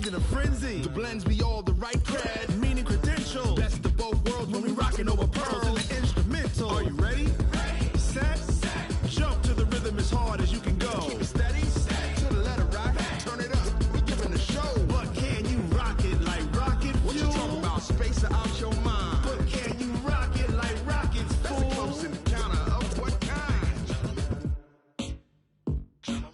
in a frenzy. The blends be all the right cred, meaning credentials. Best of both worlds when we rockin' over pearls in the instrumental. Are you ready? Set. Jump to the rhythm as hard as you can go. Keep it steady. To the letter rock. Turn it up. We're giving a show. But can you rock it like rocket fuel? What you talking about? Space out your mind. But can you rock it like rockets fuel? That's a close encounter of what kind? Gentlemen.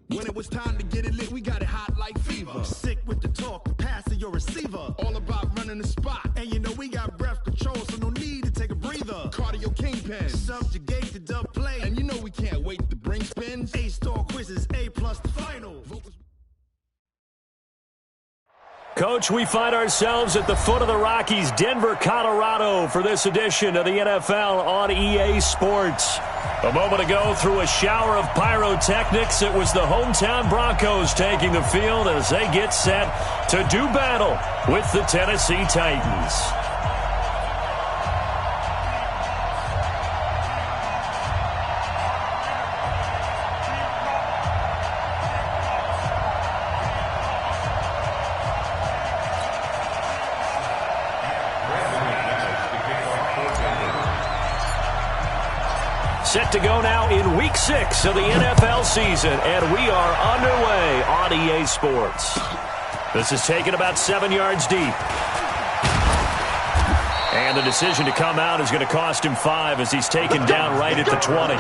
When it was time to get it lit, we got it hot like fever. Sick with the talk, passing your receiver. All about running the spot. And you know we got breath control, so no need to take a breather. Cardio kingpin, subjugate the dub play. And you know we can't wait to bring spins. A-star quizzes, A+ the final. Coach, we find ourselves at the foot of the Rockies, Denver, Colorado, for this edition of the NFL on EA Sports. A moment ago, through a shower of pyrotechnics, it was the hometown Broncos taking the field as they get set to do battle with the Tennessee Titans. Set to go now in Week 6 of the NFL season, and we are underway on EA Sports. This is taken about 7 yards deep. And the decision to come out is going to cost him 5 as he's taken down right at the 20.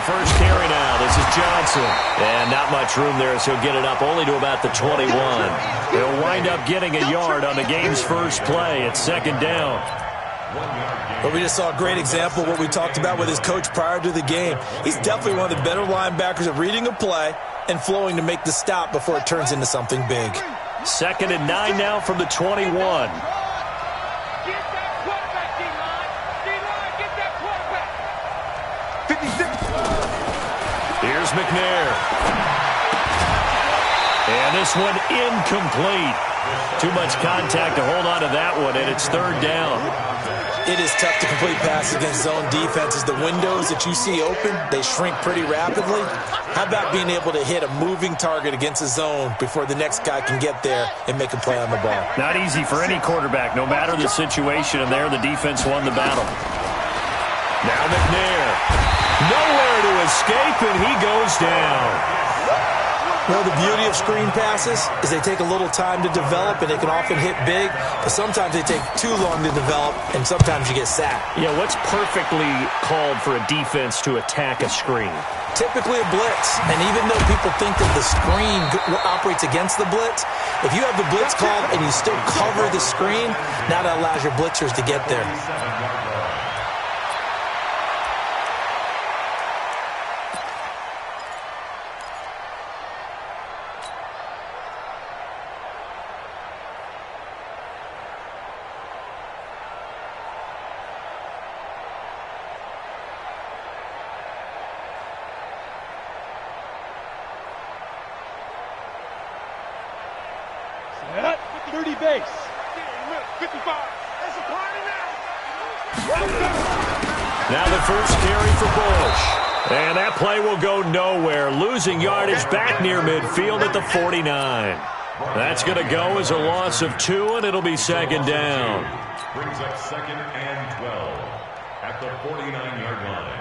First carry now. This is Johnson. And not much room there, so he'll get it up only to about the 21. He'll wind up getting a yard on the game's first play. It's second down. But we just saw a great example of what we talked about with his coach prior to the game. He's definitely one of the better linebackers at reading a play and flowing to make the stop before it turns into something big. 2nd and 9 now from the 21. Here's McNair. And this one incomplete. Too much contact to hold on to that one, and it's third down. It is tough to complete passes against zone defenses. The windows that you see open, they shrink pretty rapidly. How about being able to hit a moving target against a zone before the next guy can get there and make a play on the ball? Not easy for any quarterback, no matter the situation, and there the defense won the battle. Now McNair. Nowhere to escape, and he goes down. Well, the beauty of screen passes is they take a little time to develop, and they can often hit big, but sometimes they take too long to develop, and sometimes you get sacked. Yeah, what's perfectly called for a defense to attack a screen? Typically a blitz, and even though people think that the screen operates against the blitz, if you have the blitz called and you still cover the screen, now that allows your blitzers to get there. base. 55. That's a party now. Now the first carry for Bush. And that play will go nowhere. Losing yardage back near midfield at the 49. That's going to go as a loss of 2, and it'll be second down. Brings up second and 12 at the 49-yard line.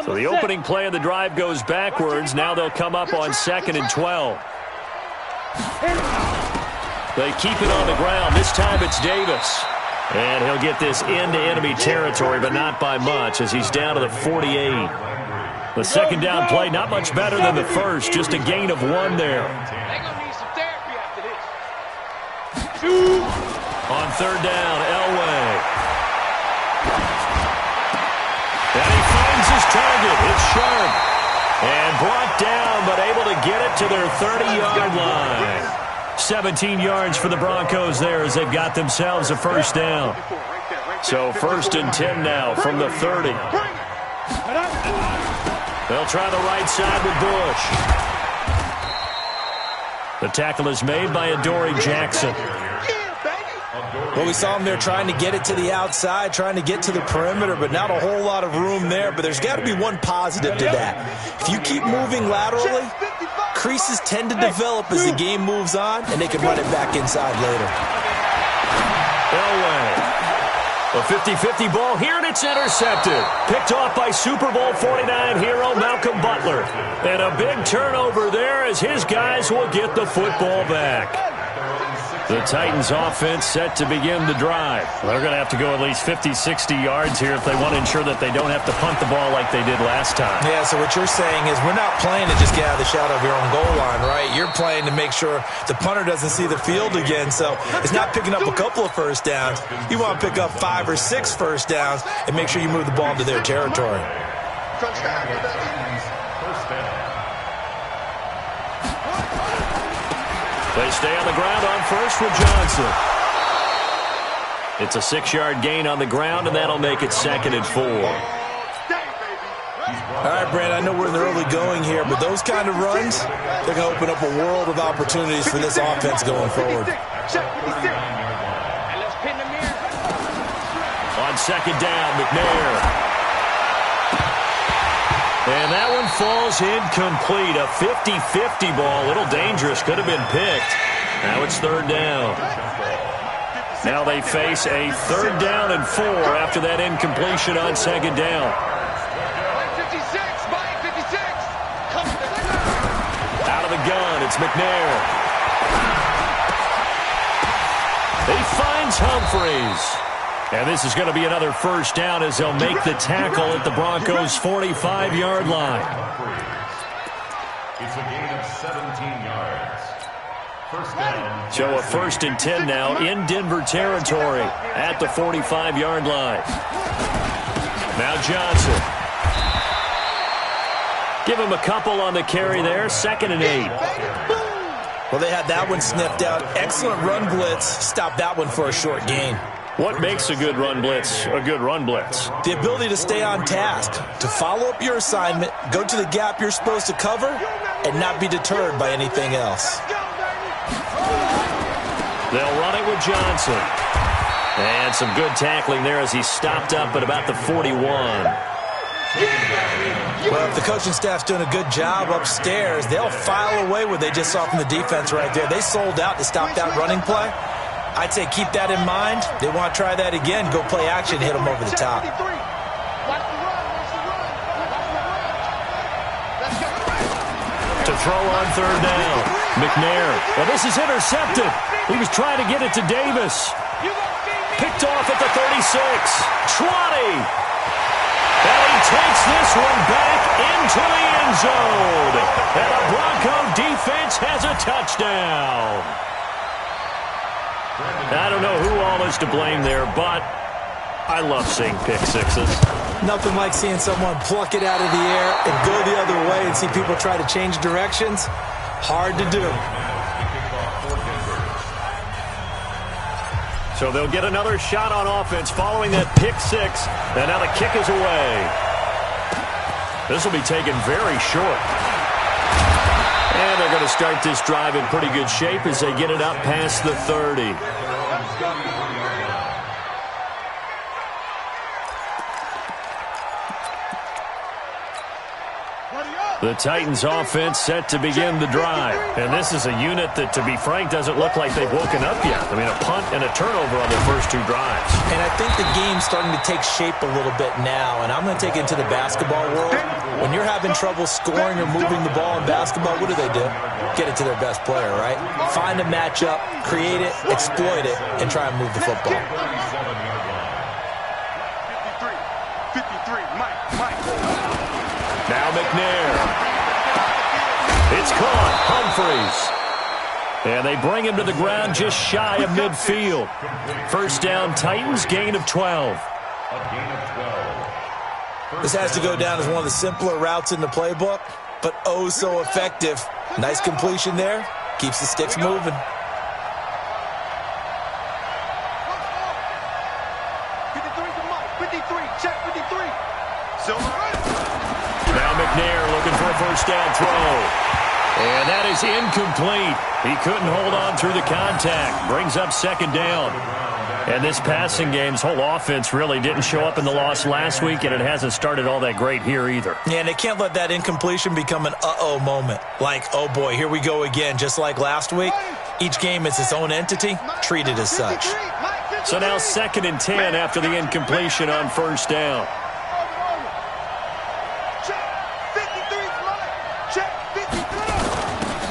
So the opening play of the drive goes backwards. Now they'll come up on second and 12. They keep it on the ground. This time it's Davis. And he'll get this into enemy territory, but not by much, as he's down to the 48. The second down play, not much better than the first, just a gain of 1 there. They're going to need some therapy after this. On third down, Elway. And he finds his target. It's Sharp. And brought down, but able to get it to their 30-yard line. 17 yards for the Broncos there as they've got themselves a first down. So 1st and 10 now from the 30. They'll try the right side with Bush. The tackle is made by Adoree Jackson. Well, we saw him there trying to get it to the outside, trying to get to the perimeter, but not a whole lot of room there. But there's got to be one positive to that. If you keep moving laterally, creases tend to develop as the game moves on, and they can run it back inside later. Elway. A 50-50 ball here, and it's intercepted. Picked off by Super Bowl 49 hero Malcolm Butler. And a big turnover there as his guys will get the football back. The Titans offense set to begin the drive. They're going to have to go at least 50, 60 yards here if they want to ensure that they don't have to punt the ball like they did last time. Yeah, so what you're saying is we're not playing to just get out of the shadow of your own goal line, right? You're playing to make sure the punter doesn't see the field again. So it's not picking up a couple of first downs. You want to pick up 5 or 6 first downs and make sure you move the ball into their territory. First down. They stay on the ground on first with Johnson. It's a 6-yard gain on the ground, and that'll make it 2nd and 4. All right, Brandon, I know we're in the early going here, but those kind of runs, they're going to open up a world of opportunities for this offense going forward. On 2nd down, McNair. And that one falls incomplete. A 50-50 ball. A little dangerous. Could have been picked. Now it's 3rd down. Now they face a 3rd down and 4 after that incompletion on 2nd down. Out of the gun, it's McNair. He finds Humphreys. And this is going to be another first down as they'll make the tackle at the Broncos' 45-yard line. It's a gain of 17 yards. First down. So a 1st and 10 now in Denver territory at the 45-yard line. Now Johnson. Give him a couple on the carry there. 2nd and 8. Well, they had that one sniffed out. Excellent run blitz. Stop that one for a short gain. What makes a good run blitz a good run blitz? The ability to stay on task, to follow up your assignment, go to the gap you're supposed to cover, and not be deterred by anything else. They'll run it with Johnson. And some good tackling there as he stopped up at about the 41. Well, if the coaching staff's doing a good job upstairs, they'll file away what they just saw from the defense right there. They sold out to stop that running play. I'd say keep that in mind. They want to try that again. Go play action, hit them over the top. To throw on 3rd down. McNair. Well, this is intercepted. He was trying to get it to Davis. Picked off at the 36. 20. And he takes this one back into the end zone. And the Bronco defense has a touchdown. I don't know who all is to blame there, but I love seeing pick sixes. Nothing like seeing someone pluck it out of the air and go the other way and see people try to change directions. Hard to do. So they'll get another shot on offense following that pick six. And now the kick is away. This will be taken very short. And they're going to start this drive in pretty good shape as they get it up past the 30. The Titans offense set to begin the drive. And this is a unit that, to be frank, doesn't look like they've woken up yet. I mean, a punt and a turnover on their first 2 drives. And I think the game's starting to take shape a little bit now. And I'm going to take it into the basketball world. When you're having trouble scoring or moving the ball in basketball, what do? Get it to their best player, right? Find a matchup, create it, exploit it, and try and move the football. 53, Mike. Now McNair. It's caught. Humphreys. And they bring him to the ground just shy of midfield. First down, Titans, gain of 12. This has to go down as one of the simpler routes in the playbook. but oh so effective. Nice completion there. Keeps the sticks moving. 53, check 53. Now McNair looking for a first down throw. And that is incomplete. He couldn't hold on through the contact. Brings up second down. And this passing game's whole offense really didn't show up in the loss last week, and it hasn't started all that great here either. Yeah, and they can't let that incompletion become an uh-oh moment. Like, oh boy, here we go again, just like last week. Each game is its own entity, treated as such. So now 2nd and 10 after the incompletion on first down.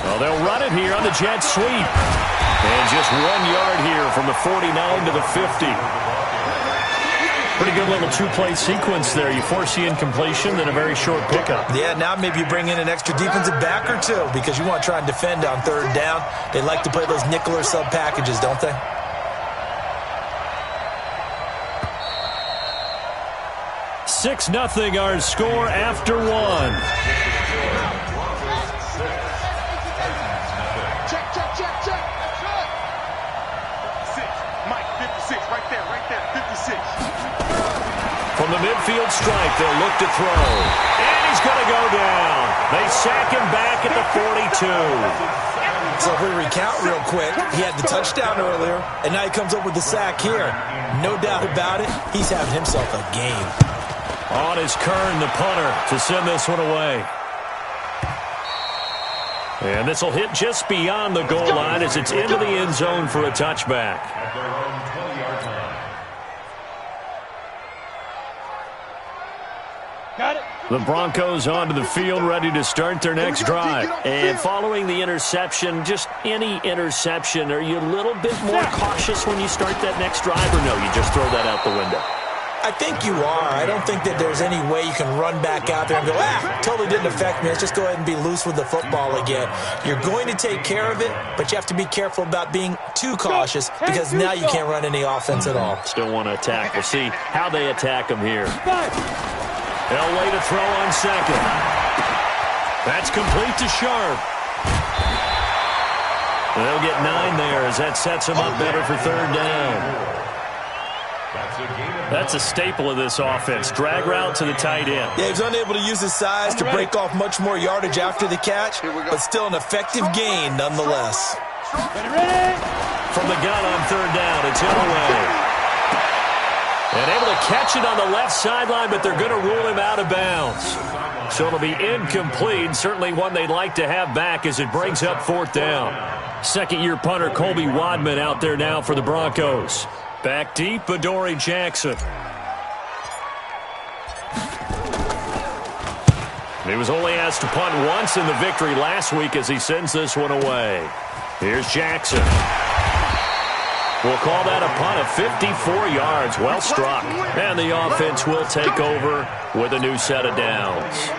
Well, they'll run it here on the jet sweep. And just 1 yard here from the 49 to the 50. Pretty good little two-play sequence there. You force the incompletion, then a very short pickup. Yeah, now maybe you bring in an extra defensive back or two because you want to try and defend on 3rd down. They like to play those nickel or sub packages, don't they? Six 0 our score after one. From the midfield stripe, they'll look to throw. And he's going to go down. They sack him back at the 42. So if we recount real quick, he had the touchdown earlier, and now he comes up with the sack here. No doubt about it, he's having himself a game. On is Kern, the punter, to send this one away. And this will hit just beyond the goal line as it's into the end zone for a touchback. At their own 20-yard line. Got it. The Broncos onto the field, ready to start their next drive. And following the interception, just any interception, are you a little bit more cautious when you start that next drive, or no, you just throw that out the window? I think you are. I don't think that there's any way you can run back out there and go, totally didn't affect me. Let's just go ahead and be loose with the football again. You're going to take care of it, but you have to be careful about being too cautious because now you can't run any offense at all. Still want to attack. We'll see how they attack him here. They'll lay to throw on second. That's complete to Sharp. They'll get 9 there as that sets them up better for 3rd down. That's a staple of this offense. Drag route to the tight end. Yeah, he was unable to use his size to break off much more yardage after the catch, but still an effective gain nonetheless. From the gun on 3rd down, it's Inouye. And able to catch it on the left sideline, but they're going to rule him out of bounds. So it'll be incomplete. Certainly one they'd like to have back as it brings up 4th down. 2nd-year punter Colby Wadman out there now for the Broncos. Back deep, Adoree Jackson. He was only asked to punt once in the victory last week as he sends this one away. Here's Jackson. We'll call that a punt of 54 yards. Well struck. And the offense will take over with a new set of downs.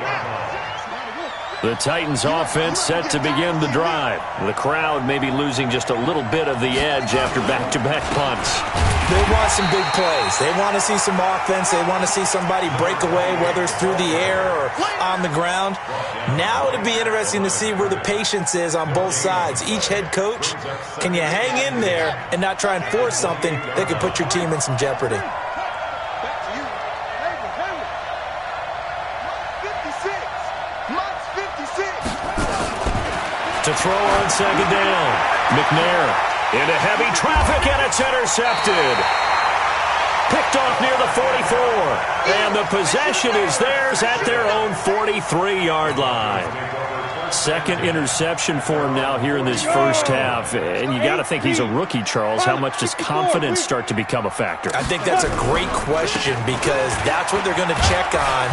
The Titans offense set to begin the drive. The crowd may be losing just a little bit of the edge after back-to-back punts. They want some big plays. They want to see some offense. They want to see somebody break away, whether it's through the air or on the ground. Now it'll be interesting to see where the patience is on both sides. Each head coach, can you hang in there and not try and force something that could put your team in some jeopardy? To throw on 2nd down. McNair into heavy traffic, and it's intercepted. Picked off near the 44. And the possession is theirs at their own 43-yard line. 2nd interception for him now here in this first half. And you got to think he's a rookie, Charles. How much does confidence start to become a factor? I think that's a great question because that's what they're going to check on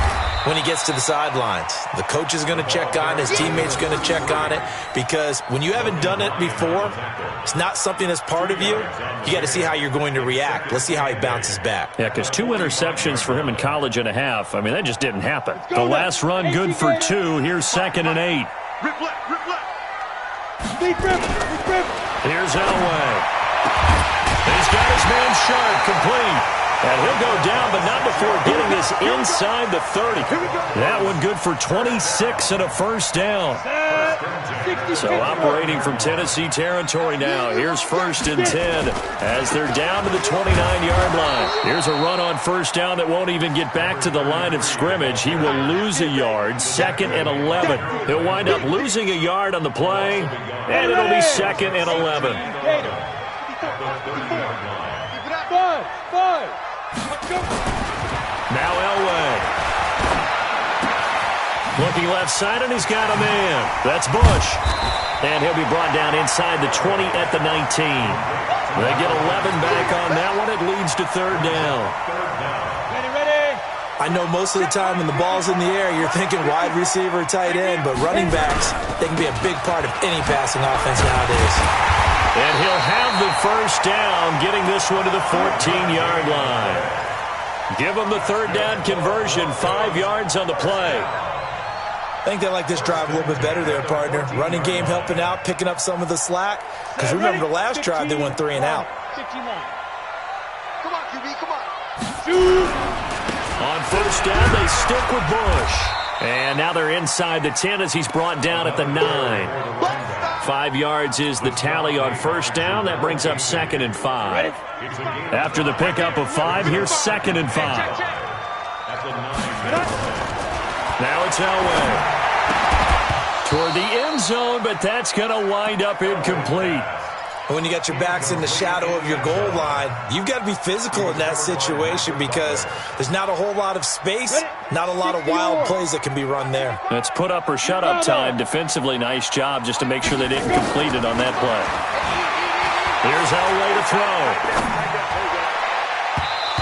when he gets to the sidelines. The coach is going to check on it. His teammates are going to check on it because when you haven't done it before, it's not something that's part of you. You got to see how you're going to react. Let's see how he bounces back. Yeah, because 2 interceptions for him in college and a half. I mean, that just didn't happen. The last run good for 2. Here's 2nd and 8. Rip left, rip left. Here's Elway. He's got his man Sharp complete. And he'll go down, but not before getting this inside the 30. That one good for 26 and a first down. So operating from Tennessee territory now. Here's 1st and 10 as they're down to the 29-yard line. Here's a run on first down that won't even get back to the line of scrimmage. He will lose a yard. 2nd and 11. He'll wind up losing a yard on the play, and it'll be 2nd and 11. Now Elway. Looking left side, and he's got a man. That's Bush. And he'll be brought down inside the 20 at the 19. They get 11 back on that one. It leads to 3rd down. I know most of the time when the ball's in the air, you're thinking wide receiver, tight end, but running backs, they can be a big part of any passing offense nowadays. And he'll have the first down, getting this one to the 14-yard line. Give them the 3rd down conversion, 5 yards on the play. I think they like this drive a little bit better there, partner. Running game helping out, picking up some of the slack. Because remember the last drive, they went 3 and out. Come on, QB, come on. On first down, they stick with Bush. And now they're inside the 10 as he's brought down at the 9. 5 yards is the tally on first down. That brings up 2nd and 5. After the pickup of 5, here's 2nd and 5. Now it's Elway. Toward the end zone, but that's going to wind up incomplete. When you got your backs in the shadow of your goal line, you've got to be physical in that situation because there's not a whole lot of space, not a lot of wild plays that can be run there. That's put up or shut up time. Defensively, nice job just to make sure they didn't complete it on that play. Here's Elway to throw.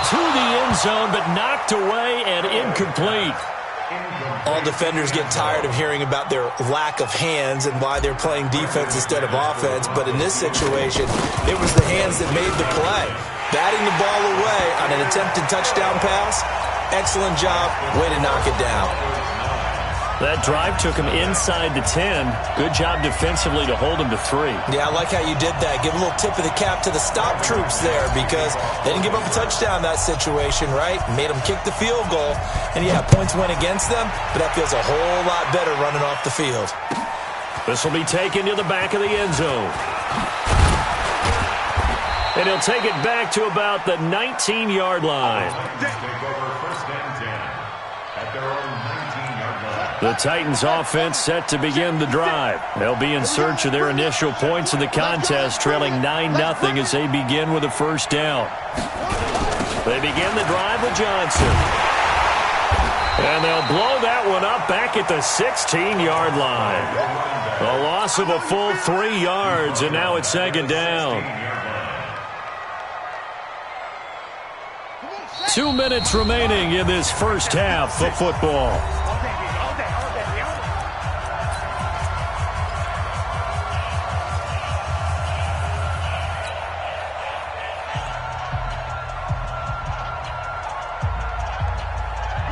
To the end zone, but knocked away and incomplete. All defenders get tired of hearing about their lack of hands and why they're playing defense instead of offense. But in this situation, it was the hands that made the play. Batting the ball away on an attempted touchdown pass, excellent job. Way to knock it down. That drive took him inside the 10. Good job defensively to hold him to 3. Yeah, I like how you did that. Give a little tip of the cap to the stop troops there because they didn't give up a touchdown in that situation, right? Made them kick the field goal. And, yeah, points went against them, but that feels a whole lot better running off the field. This will be taken to the back of the end zone. And he'll take it back to about the 19-yard line. The Titans offense set to begin the drive. They'll be in search of their initial points in the contest, trailing 9-0 as they begin with a first down. They begin the drive with Johnson. And they'll blow that one up back at the 16-yard line. A loss of a full 3 yards, and now it's 2nd down. 2 minutes remaining in this first half of football.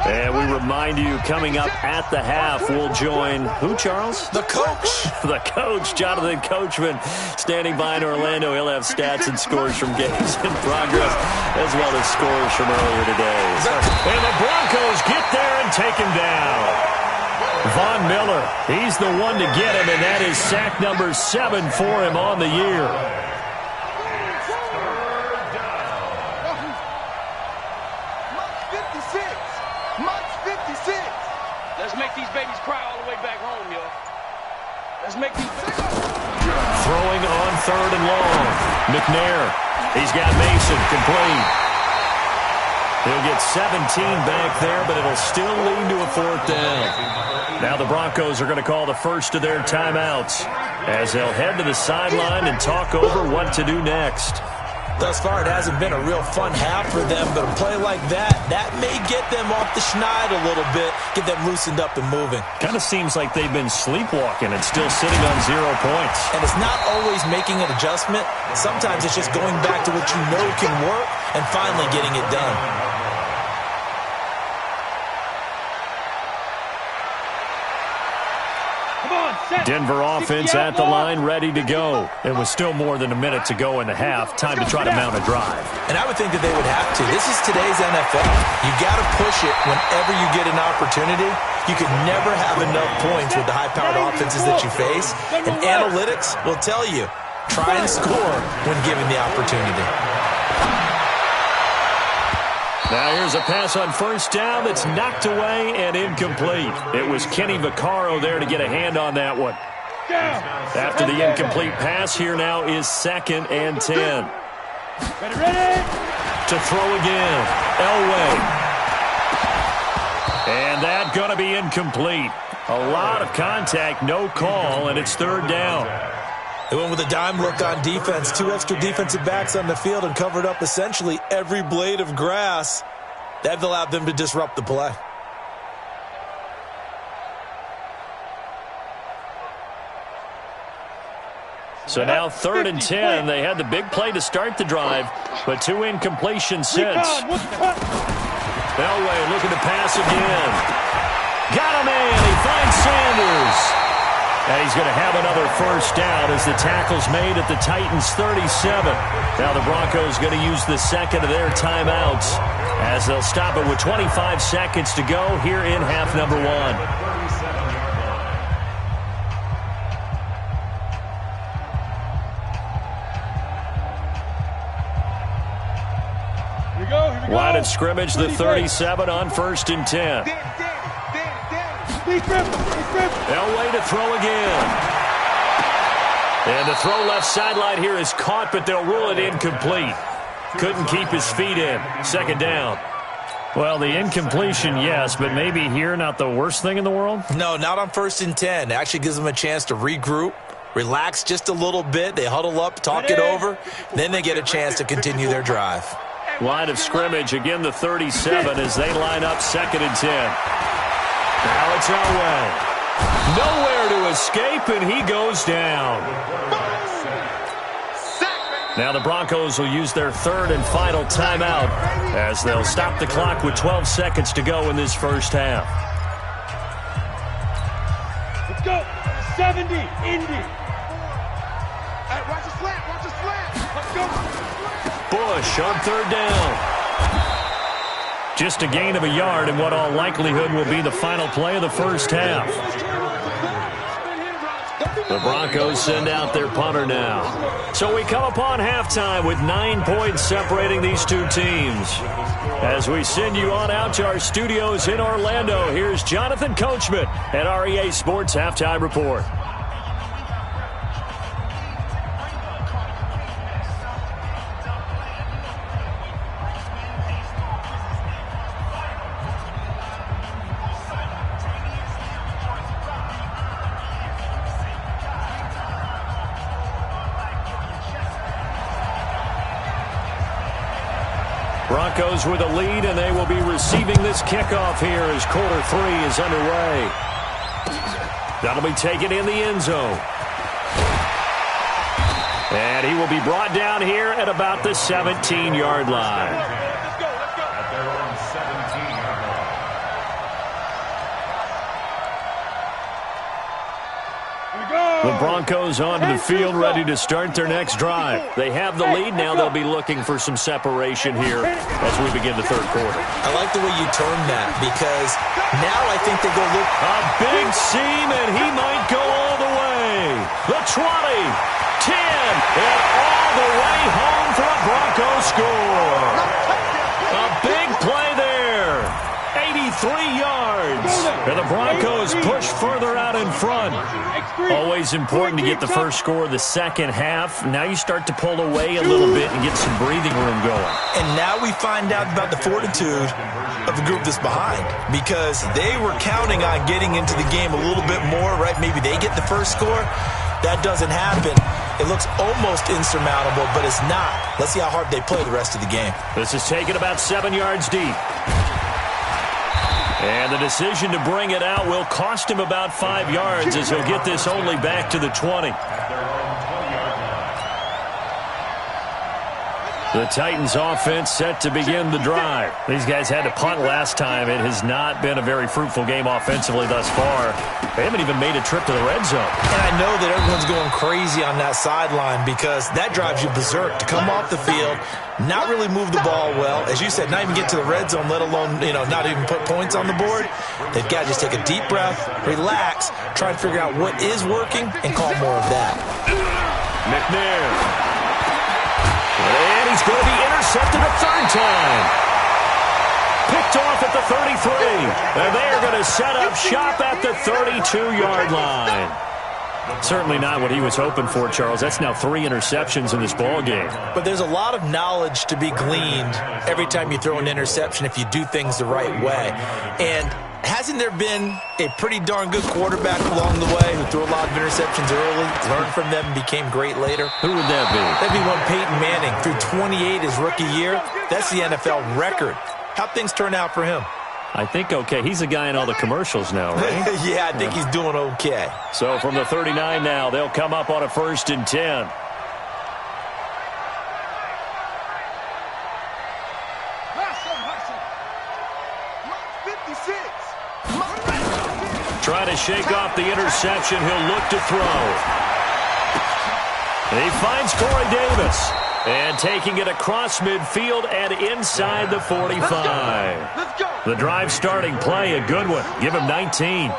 And we remind you, coming up at the half, we'll join who, Charles? The coach. The coach, Jonathan Coachman, standing by in Orlando. He'll have stats and scores from games in progress, as well as scores from earlier today. And the Broncos get there and take him down. Von Miller, he's the one to get him, and that is sack number 7 for him on the year. Throwing on 3rd and long. McNair. He's got Mason complete. He'll get 17 back there, but it'll still lead to a 4th down. Now the Broncos are going to call the first of their timeouts as they'll head to the sideline and talk over what to do next. Thus far, it hasn't been a real fun half for them, but a play like that may get them off the schneid a little bit, get them loosened up and moving. Kind of seems like they've been sleepwalking and still sitting on 0 points. And it's not always making an adjustment. Sometimes it's just going back to what you know can work and finally getting it done. Come on, Denver offense at the line, ready to go. It was still more than a minute to go in the half. Time to try to mount a drive. And I would think that they would have to. This is today's NFL. You got to push it whenever you get an opportunity. You could never have enough points with the high-powered offenses that you face. And analytics will tell you, try and score when given the opportunity. Now here's a pass on first down that's knocked away and incomplete. It was Kenny Vaccaro there to get a hand on that one. After the incomplete pass, here now is 2nd and 10. Ready? To throw again, Elway. And that going to be incomplete. A lot of contact, no call, and it's 3rd down. They went with a dime look on defense. 2 extra defensive backs on the field and covered up essentially every blade of grass. That allowed them to disrupt the play. So now 3rd and 10. They had the big play to start the drive, but 2 incompletions since. Elway looking to pass again. Got him in. He finds Sanders. And he's going to have another first down as the tackle's made at the Titans' 37. Now the Broncos going to use the second of their timeouts as they'll stop it with 25 seconds to go here in half number 1. Line of scrimmage, the 37 on 1st and 10. Elway to throw again. And the throw left sideline here is caught, but they'll rule it incomplete. Couldn't keep his feet in. 2nd down. Well, the incompletion, yes, but maybe here not the worst thing in the world? No, not on 1st and 10. It actually gives them a chance to regroup, relax just a little bit. They huddle up, talk it over. Then they get a chance to continue their drive. Line of scrimmage, again the 37 as they line up 2nd and 10. Now it's Elway. Nowhere to escape, and he goes down. Now the Broncos will use their 3rd and final timeout as they'll stop the clock with 12 seconds to go in this first half. Let's go. 70, Indy. Watch the slant, watch the slant. Let's go. Bush on 3rd down. Just a gain of a yard in what all likelihood will be the final play of the first half. The Broncos send out their punter now. So we come upon halftime with 9 points separating these two teams. As we send you on out to our studios in Orlando, here's Jonathan Coachman at REA Sports Halftime Report. Broncos with a lead, and they will be receiving this kickoff here as quarter 3 is underway. That'll be taken in the end zone. And he will be brought down here at about the 17-yard line. The Broncos onto the field ready to start their next drive. They have the lead now. They'll be looking for some separation here as we begin the 3rd quarter. I like the way you termed that because now I think they go look. A big seam, and he might go all the way. The 20, 10, and all the way home for a Broncos score. A big play there. 83 yards. And the Broncos push further out in front. Always important to get the first score of the second half. Now you start to pull away a little bit and get some breathing room going. And now we find out about the fortitude of the group that's behind because they were counting on getting into the game a little bit more, right? Maybe they get the first score. That doesn't happen. It looks almost insurmountable, but it's not. Let's see how hard they play the rest of the game. This is taken about 7 yards deep. And the decision to bring it out will cost him about 5 yards as he'll get this only back to the 20. The Titans offense set to begin the drive. These guys had to punt last time. It has not been a very fruitful game offensively thus far. They haven't even made a trip to the red zone. And I know that everyone's going crazy on that sideline because that drives you berserk to come off the field, not really move the ball well. As you said, not even get to the red zone, let alone, not even put points on the board. They've got to just take a deep breath, relax, try and figure out what is working, and call more of that. McNair. And he's going to be intercepted a third time. Picked off at the 33. And they are going to set up shop at the 32-yard line. Certainly not what he was hoping for, Charles. That's now 3 interceptions in this ball game. But there's a lot of knowledge to be gleaned every time you throw an interception if you do things the right way. And hasn't there been a pretty darn good quarterback along the way who threw a lot of interceptions early, learned from them, and became great later? Who would that be? That'd be one Peyton Manning. Threw 28 his rookie year. That's the NFL record. How'd things turn out for him? I think okay. He's a guy in all the commercials now, right? Yeah, I think he's doing okay. So from the 39 now, they'll come up on a 1st and 10. Trying to shake off the interception. He'll look to throw. And he finds Corey Davis. And taking it across midfield and inside the 45. Let's go. The drive starting play, a good one. Give him 19.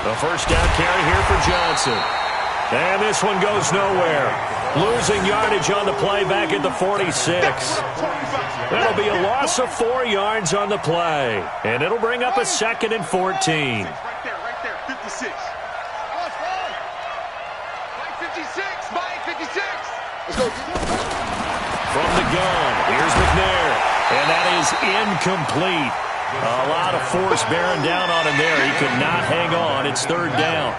The first down carry here for Johnson. And this one goes nowhere. Losing yardage on the play back at the 46. That'll be a loss of 4 yards on the play. And it'll bring up a 2nd and 14. Right there, 56. Mike 56, Mike 56. Let's go. From the gun, here's McNair. And that is incomplete. A lot of force bearing down on him there. He could not hang on. It's 3rd down.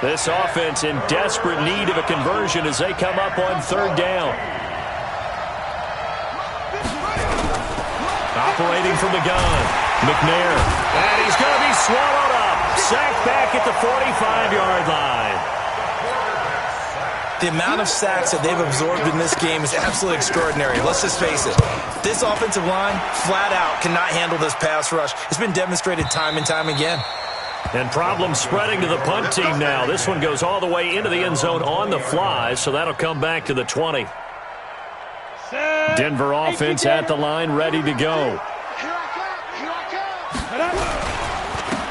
This offense in desperate need of a conversion as they come up on 3rd down. Operating from the gun, McNair. And he's going to be swallowed up. Sacked back at the 45-yard line. The amount of sacks that they've absorbed in this game is absolutely extraordinary. Let's just face it. This offensive line, flat out, cannot handle this pass rush. It's been demonstrated time and time again. And problems spreading to the punt team now. This one goes all the way into the end zone on the fly, so that'll come back to the 20. Denver offense at the line, ready to go.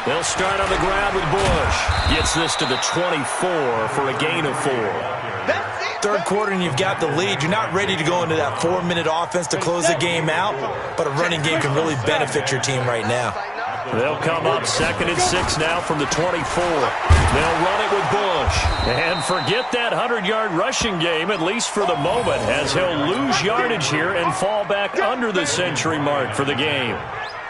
They'll start on the ground with Bush. Gets this to the 24 for a gain of 4. 3rd quarter and you've got the lead. You're not ready to go into that 4-minute offense to close the game out, but a running game can really benefit your team right now. They'll come up 2nd and 6 now from the 24. They'll run it with Bush. And forget that 100-yard rushing game, at least for the moment, as he'll lose yardage here and fall back under the century mark for the game.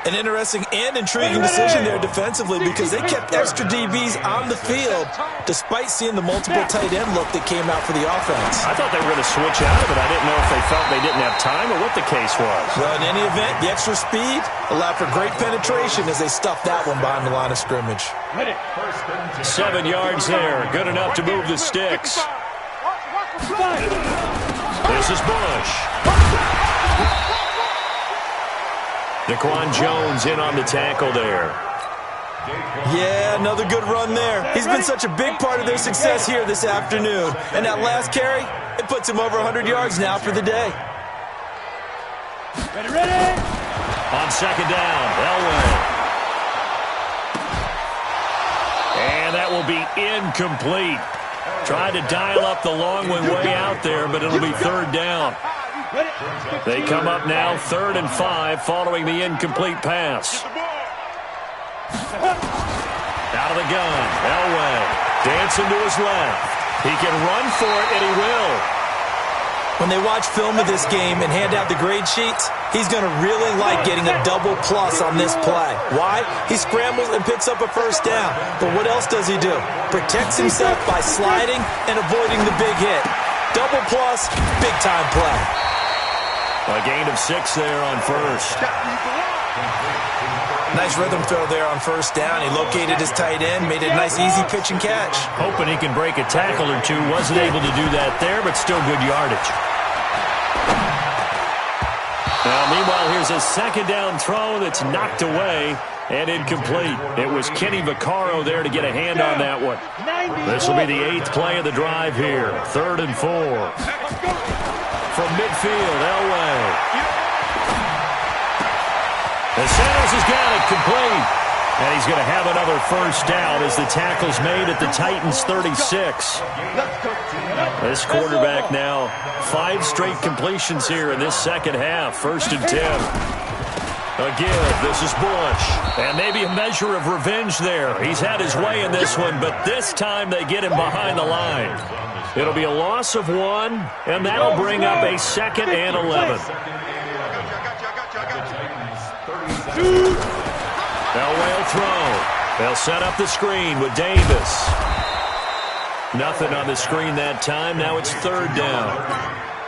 An interesting and intriguing decision there defensively because they kept extra DBs on the field despite seeing the multiple tight end look that came out for the offense. I thought they were going to switch out of it. I didn't know if they felt they didn't have time or what the case was. Well, in any event, the extra speed allowed for great penetration as they stuffed that one behind the line of scrimmage. 7 yards there. Good enough to move the sticks. This is Bush. Daquan Jones in on the tackle there. Yeah, another good run there. He's been such a big part of their success here this afternoon. And that last carry, it puts him over 100 yards now for the day. Ready? On 2nd down, Elway. And that will be incomplete. Tried to dial up the long one way out there, but it'll be 3rd down. They come up now 3rd and 5 following the incomplete pass. Out of the gun, Elway dancing to his left. He can run for it, and he will. When they watch film of this game and hand out the grade sheets, he's going to really like getting a double plus on this play. Why? He scrambles and picks up a 1st down. But what else does he do? Protects himself by sliding and avoiding the big hit. Double plus, big time play. A gain of 6 there on 1st. Nice rhythm throw there on first down. He located his tight end, made it a nice, easy pitch and catch. Hoping he can break a tackle or two. Wasn't able to do that there, but still good yardage. Now, meanwhile, here's a second down throw that's knocked away and incomplete. It was Kenny Vaccaro there to get a hand on that one. This will be the 8th play of the drive here. 3rd and 4. From midfield, Elway. The Sanders has got it complete. And he's going to have another first down as the tackle's made at the Titans' 36. This quarterback now 5 straight completions here in this second half. 1st and 10. Again, this is Bush. And maybe a measure of revenge there. He's had his way in this one, but this time they get him behind the line. It'll be a loss of 1, and that'll bring up a 2nd and 11. Elway will throw. They'll set up the screen with Davis. Nothing on the screen that time. Now it's 3rd down.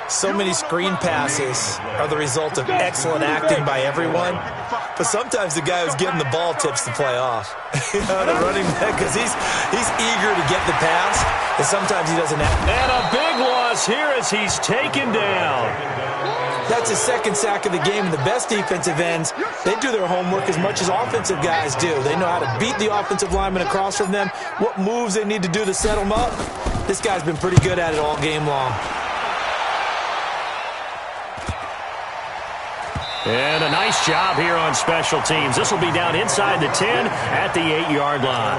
So many screen passes are the result of excellent acting by everyone. But sometimes the guy who's getting the ball tips the play off. The running back, because he's eager to get the pass, and sometimes he doesn't have. And a big loss here as he's taken down. That's his 2nd sack of the game, and the best defensive ends, they do their homework as much as offensive guys do. They know how to beat the offensive lineman across from them, what moves they need to do to set them up. This guy's been pretty good at it all game long. And a nice job here on special teams. This will be down inside the 10 at the 8-yard line.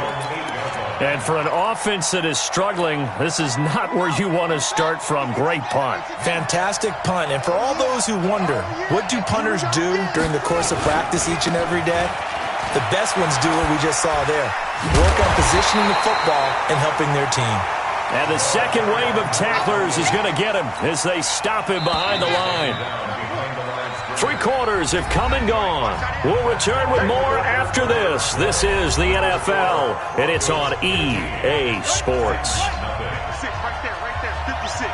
And for an offense that is struggling, this is not where you want to start from. Great punt. Fantastic punt. And for all those who wonder, what do punters do during the course of practice each and every day? The best ones do what we just saw there. Work on positioning the football and helping their team. And the second wave of tacklers is going to get him as they stop him behind the line. 3 quarters have come and gone. We'll return with more after this. This is the NFL, and it's on EA Sports. Right there, 56.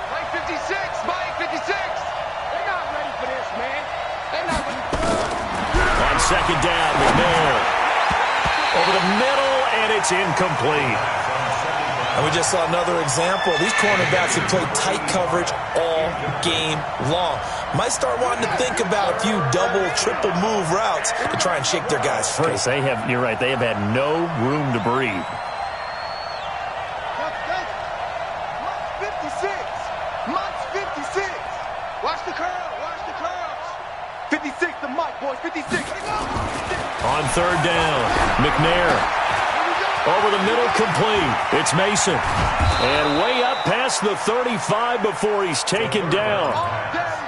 Right 56, Mike, 56. They're not ready for this, man. They're not ready. On second down, McNair. Over the middle, and it's incomplete. And we just saw another example. These cornerbacks have played tight coverage all game long. Might start wanting to think about a few double, triple move routes to try and shake their guys free. You're right, they have had no room to breathe. 56. Watch the curls. 56 to Mike, boys, 56. On third down, McNair. Over the middle, complete. It's Mason. And way up past the 35 before he's taken down.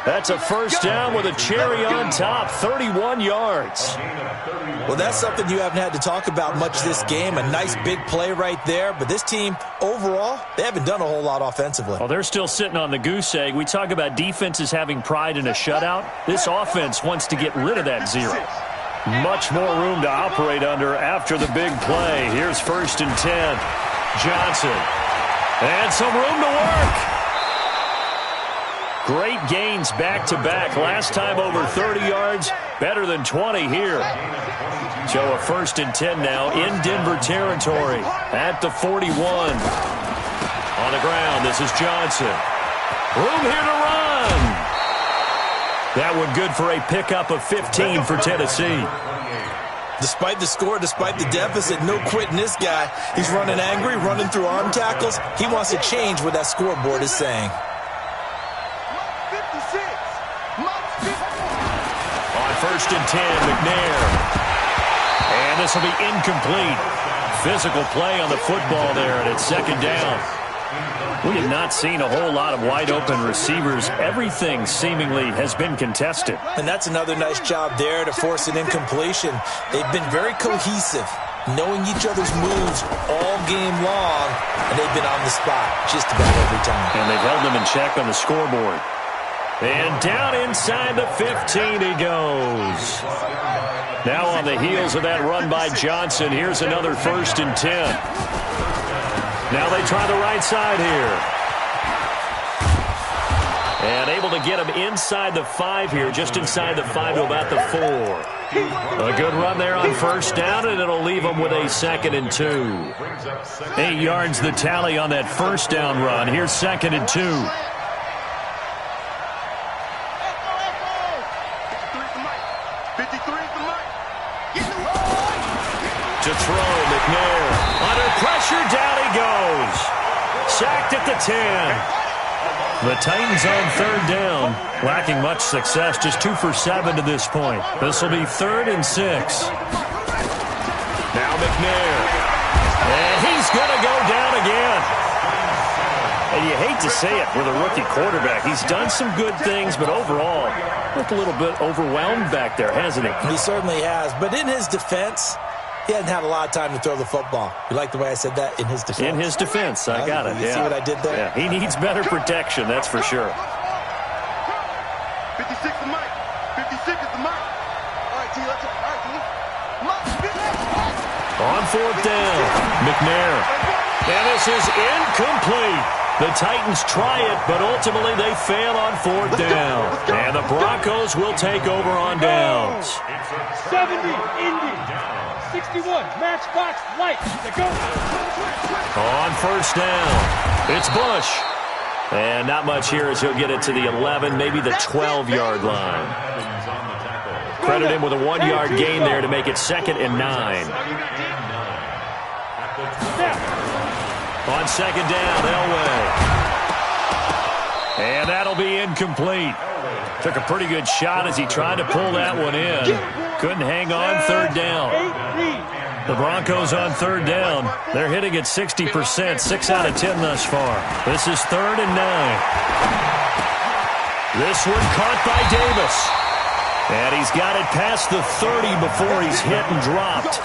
That's a first down with a cherry on top, 31 yards. Well, that's something you haven't had to talk about much this game. A nice big play right there. But this team, overall, they haven't done a whole lot offensively. Well, they're still sitting on the goose egg. We talk about defenses having pride in a shutout. This offense wants to get rid of that 0. Much more room to operate under after the big play. Here's 1st and 10. Johnson. And some room to work. Great gains back-to-back. Last time over 30 yards. Better than 20 here. So a 1st and 10 now in Denver territory at the 41. On the ground, this is Johnson. Room here to run. That one good for a pickup of 15 for Tennessee. Despite the score, despite the deficit, no quitting this guy. He's running angry, running through arm tackles. He wants to change what that scoreboard is saying. 56. On 1st and 10, McNair. And this will be incomplete. Physical play on the football there, and it's 2nd down. We have not seen a whole lot of wide-open receivers. Everything seemingly has been contested. And that's another nice job there to force an incompletion. They've been very cohesive, knowing each other's moves all game long, and they've been on the spot just about every time. And they've held them in check on the scoreboard. And down inside the 15 he goes. Now on the heels of that run by Johnson, here's another 1st and 10. Now they try the right side here. And able to get him inside the 5 here, just inside the 5 to about the 4. A good run there on first down, and it'll leave him with a 2nd and 2. 8 yards the tally on that first down run. Here's 2nd and 2. To throw, McNair. Under pressure, down he goes. Sacked at the 10. The Titans on 3rd down. Lacking much success, just 2 for 7 to this point. This will be 3rd and 6. Now McNair. And he's going to go down again. And you hate to say it with a rookie quarterback. He's done some good things, but overall, looked a little bit overwhelmed back there, hasn't he? He certainly has. But in his defense, he hasn't had a lot of time to throw the football. You like the way I said that? In his defense. In his defense. I got it. You see what I did there? Yeah, he needs better protection, that's for sure. 56 is Mike. 56 is the Mike. All right, T. Let's go. All right, T. On 4th down, McNair. And this is incomplete. The Titans try it, but ultimately they fail on 4th down. And the Broncos will take over on downs. 70, Indy. 61, matchbox, light. Go. On first down, it's Bush. And not much here as he'll get it to the 11, maybe the 12-yard line. Credit him with a 1-yard gain there to make it 2nd and 9. On 2nd down, Elway. And that'll be incomplete. Took a pretty good shot as he tried to pull that one in. Couldn't hang on 3rd down. The Broncos on 3rd down. They're hitting at 60%, 6 out of 10 thus far. This is 3rd and 9. This one caught by Davis. And he's got it past the 30 before he's hit and dropped.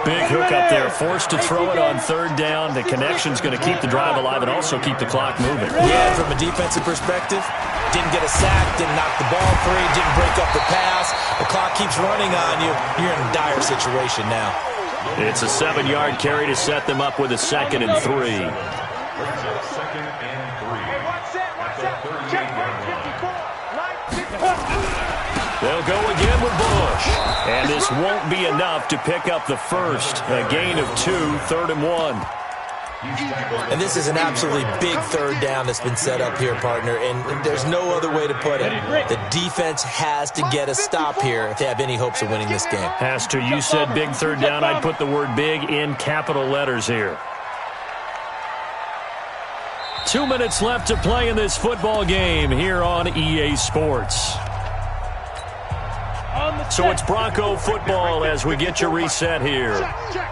Big hook up there, forced to throw it on 3rd down. The connection's going to keep the drive alive and also keep the clock moving. Yeah, from a defensive perspective, didn't get a sack, didn't knock the ball free, didn't break up the pass. The clock keeps running on you. You're in a dire situation now. It's a 7-yard carry to set them up with a 2nd and 3. They'll go again with Bush. And this won't be enough to pick up the first. A gain of 2, 3rd and 1. And this is an absolutely big 3rd down that's been set up here, partner, and there's no other way to put it. The defense has to get a stop here if they have any hopes of winning this game. Has to. You said big 3rd down. I'd put the word big in capital letters here. 2 minutes left to play in this football game here on EA Sports. So it's Bronco football as we get you reset here.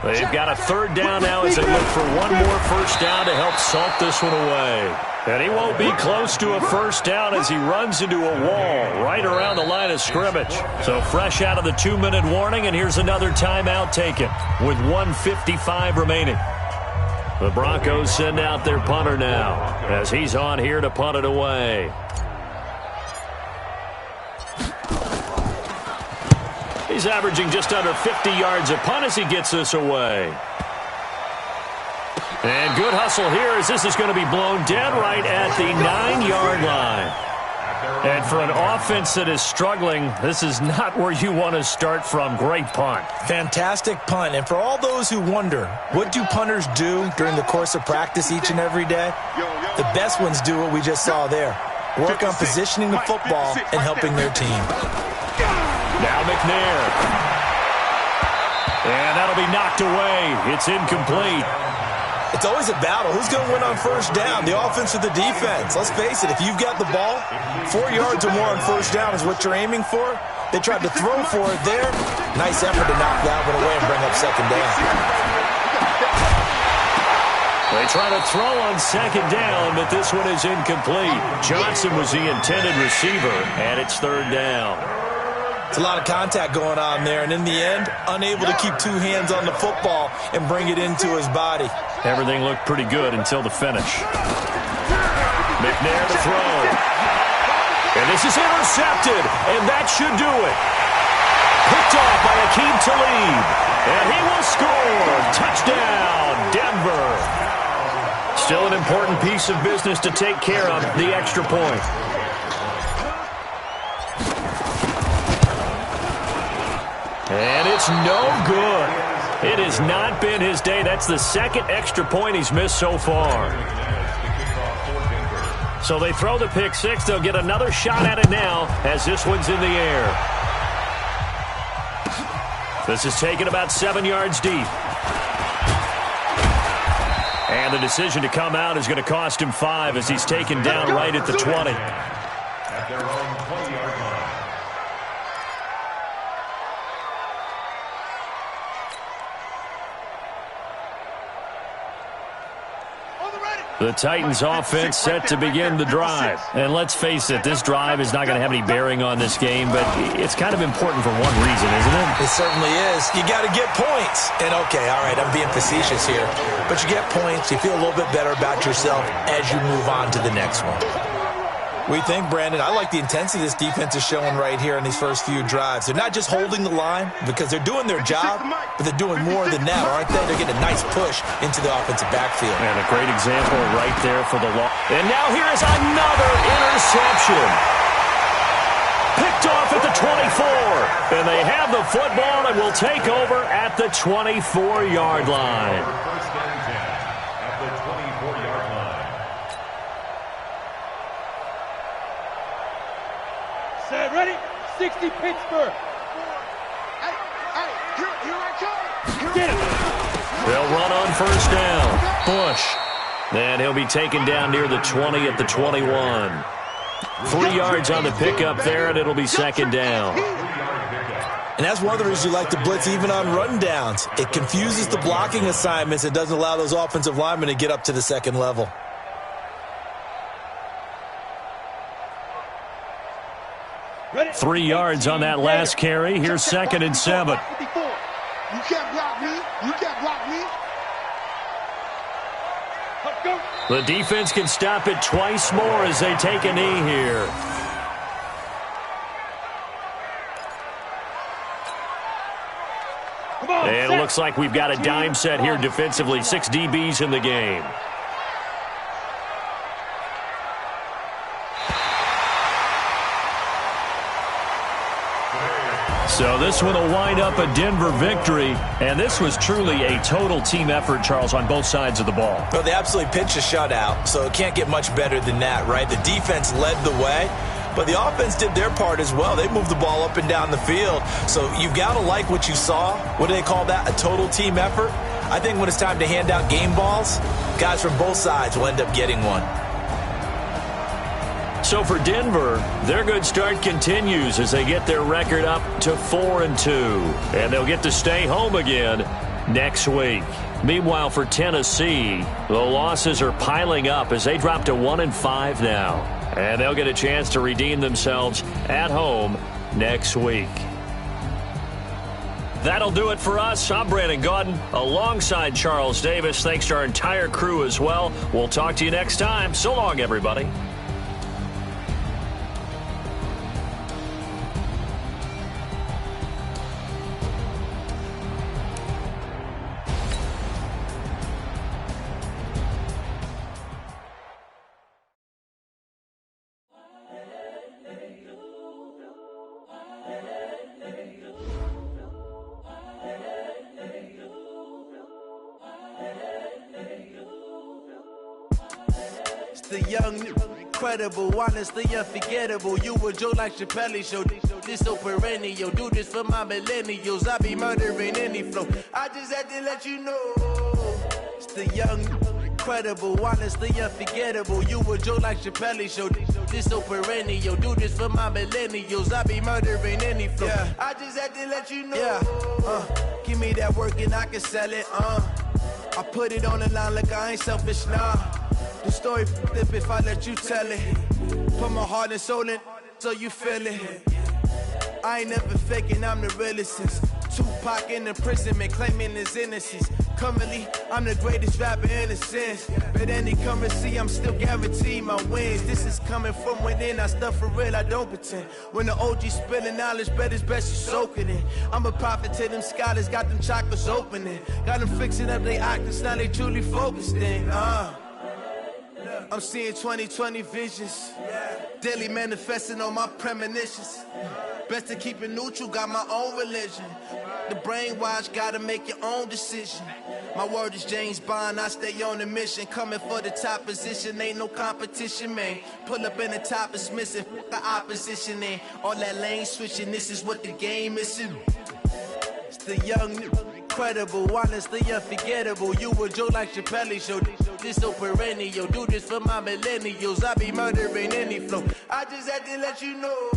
They've got a 3rd down now as they look for one more first down to help salt this one away. And he won't be close to a first down as he runs into a wall right around the line of scrimmage. So fresh out of the 2-minute warning, and here's another timeout taken with 1:55 remaining. The Broncos send out their punter now as he's on here to punt it away. He's averaging just under 50 yards a punt as he gets this away. And good hustle here as this is going to be blown dead right at the 9-yard line. And for an offense that is struggling, this is not where you want to start from. Great punt. Fantastic punt. And for all those who wonder, what do punters do during the course of practice each and every day? The best ones do what we just saw there. Work on positioning the football and helping their team. Now McNair. And that'll be knocked away. It's incomplete. It's always a battle. Who's going to win on first down, the offense or the defense? Let's face it, if you've got the ball, 4 yards or more on first down is what you're aiming for. They tried to throw for it there. Nice effort to knock that one away and bring up 2nd down. They try to throw on 2nd down, but this one is incomplete. Johnson was the intended receiver, and it's 3rd down. It's a lot of contact going on there, and in the end, unable to keep 2 hands on the football and bring it into his body. Everything looked pretty good until the finish. McNair to throw. And this is intercepted, and that should do it. Picked off by Akeem Talib, and he will score. Touchdown, Denver. Still an important piece of business to take care of, the extra point. And it's no good. It has not been his day. That's the second extra point he's missed so far. So they throw the pick six. They'll get another shot at it now as this one's in the air. This is taken about 7 yards deep. And the decision to come out is going to cost him 5 as he's taken down right at the 20. At their own 20-yard line. The Titans offense set to begin the drive. And let's face it, this drive is not going to have any bearing on this game, but it's kind of important for one reason, isn't it? It certainly is. You got to get points. And okay, all right, I'm being facetious here. But you get points, you feel a little bit better about yourself as you move on to the next one. What do you think, Brandon? I like the intensity this defense is showing right here in these first few drives. They're not just holding the line because they're doing their job, but they're doing more than that, aren't they? They're getting a nice push into the offensive backfield. And a great example right there for the law. And now here is another interception. Picked off at the 24. And they have the football and will take over at the 24-yard line. First and 10 at the 24-yard line. Set, ready? 60 Pittsburgh. Hey, here I come. Get him. They'll run on first down. Bush. And he'll be taken down near the 20 at the 21. 3 yards on the pickup there, and it'll be second down. And that's one of the reasons you like to blitz even on rundowns. It confuses the blocking assignments. It doesn't allow those offensive linemen to get up to the second level. Ready? 3 yards on that last carry. Here's second and 7. You can't block me. You can't block me. Go. The defense can stop it twice more as they take a knee here. Come on, And it looks like we've got a dime set here defensively. 6 DBs in the game. So this one will wind up a Denver victory, and this was truly a total team effort, Charles, on both sides of the ball. Well, they absolutely pitched a shutout, so it can't get much better than that, right? The defense led the way, but the offense did their part as well. They moved the ball up and down the field, so you've got to like what you saw. What do they call that? A total team effort? I think when it's time to hand out game balls, guys from both sides will end up getting one. So for Denver, their good start continues as they get their record up to 4-2. And they'll get to stay home again next week. Meanwhile, for Tennessee, the losses are piling up as they drop to 1-5 now. And they'll get a chance to redeem themselves at home next week. That'll do it for us. I'm Brandon Gaudin alongside Charles Davis. Thanks to our entire crew as well. We'll talk to you next time. So long, everybody. The young, incredible, honestly unforgettable. You a Joe like Chappelle show. This so perennial. Do this for my millennials. I be murdering any flow. I just had to let you know. It's the young, incredible, honestly unforgettable. You a Joe like Chappelle show. This so perennial. Do this for my millennials. I be murdering any flow. Yeah. I just had to let you know. Yeah. Give me that work and I can sell it. I put it on the line like I ain't selfish, nah. The story flip if I let you tell it. Put my heart and soul in so you feel it. I ain't never faking, I'm the realest since Tupac in imprisonment, claiming his innocence. Currently, I'm the greatest rapper in a sense. But any currency, I'm still guaranteed my wins. This is coming from within, I stuff for real, I don't pretend. When the OG spilling knowledge, bet it's best you soak it in. I'm a prophet to them scholars, got them chakras opening. Got them fixing up they octaves, now they truly focused in. I'm seeing 2020 visions. Daily manifesting on my premonitions. Best to keep it neutral, got my own religion. The brainwash, gotta make your own decision. My word is James Bond, I stay on a mission. Coming for the top position, ain't no competition, man. Pull up in the top, it's missing, the opposition in. All that lane switching, this is what the game is. It's the young, incredible, honestly unforgettable. You a joke like Chappelle show. This so perennial, do this for my millennials. I be murdering any flow. I just had to let you know.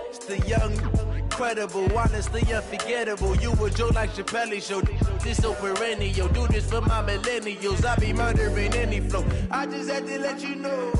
It's the young, incredible, honestly unforgettable. You a joke like Chappelle show. This so perennial, do this for my millennials. I be murdering any flow. I just had to let you know.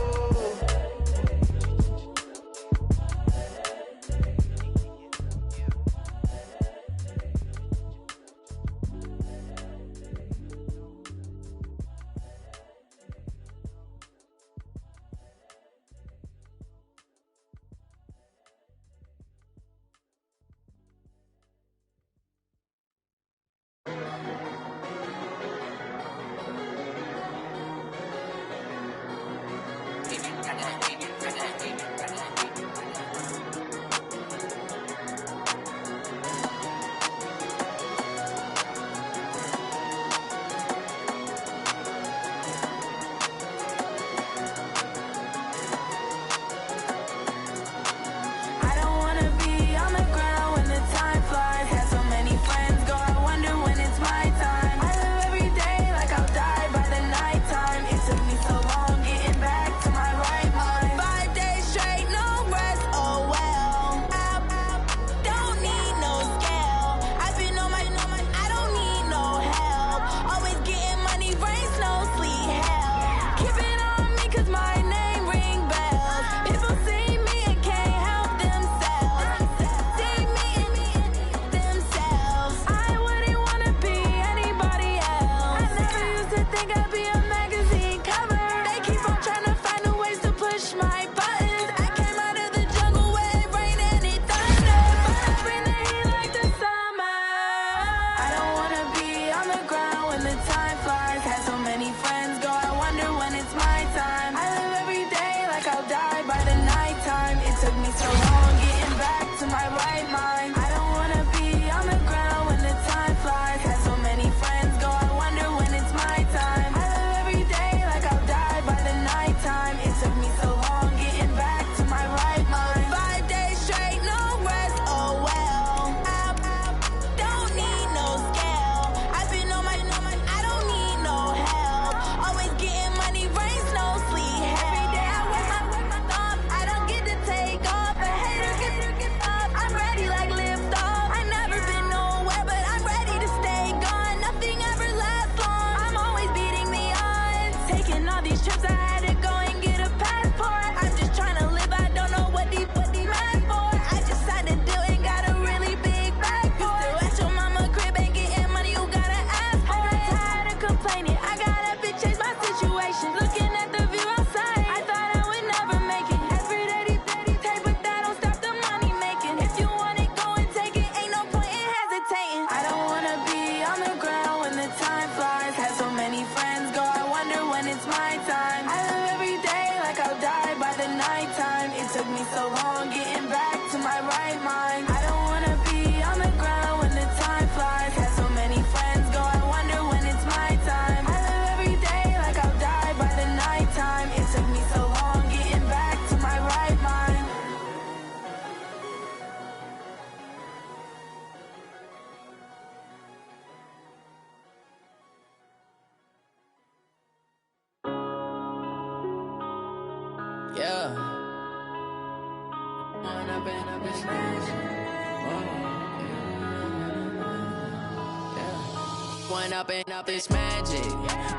Up this magic.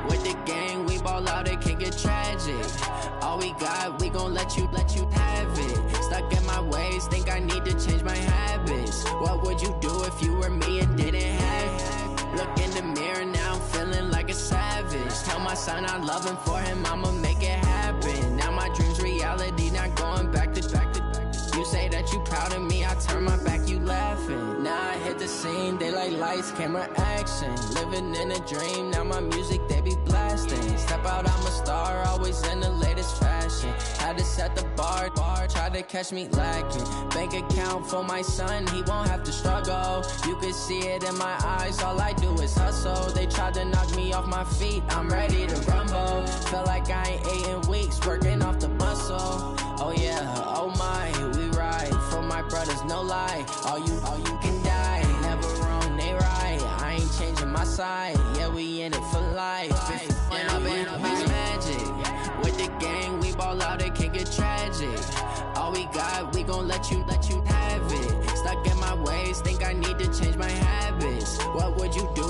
With the gang, we ball out, it can get tragic. All we got, we gon' let you have it. Stuck in my ways, think I need to change my habits. What would you do if you were me and didn't have it? Look in the mirror, now I'm feeling like a savage. Tell my son I love him, for him I'ma make it happen. Now my dream's reality, not going back to. You say that you proud of me, I turn my back, you laughing. Now I hit the scene, they like lights, camera, action. Living in a dream, now my music, they be blasting. Step out, I'm a star, always in the latest fashion. Had to set the bar, try to catch me lacking. Bank account for my son, he won't have to struggle. You can see it in my eyes, all I do is hustle. They tried to knock me off my feet, I'm ready to rumble. Feel like I ain't ate in weeks, working off the muscle. Oh yeah, oh my, we ride for my brothers, no lie. All you can die, never wrong, they right. I ain't changing my side, yeah, we in it for life. It's magic. With the gang, we ball out, it can get tragic. All we got, we gon' let you have it. Stuck in my ways, think I need to change my habits. What would you do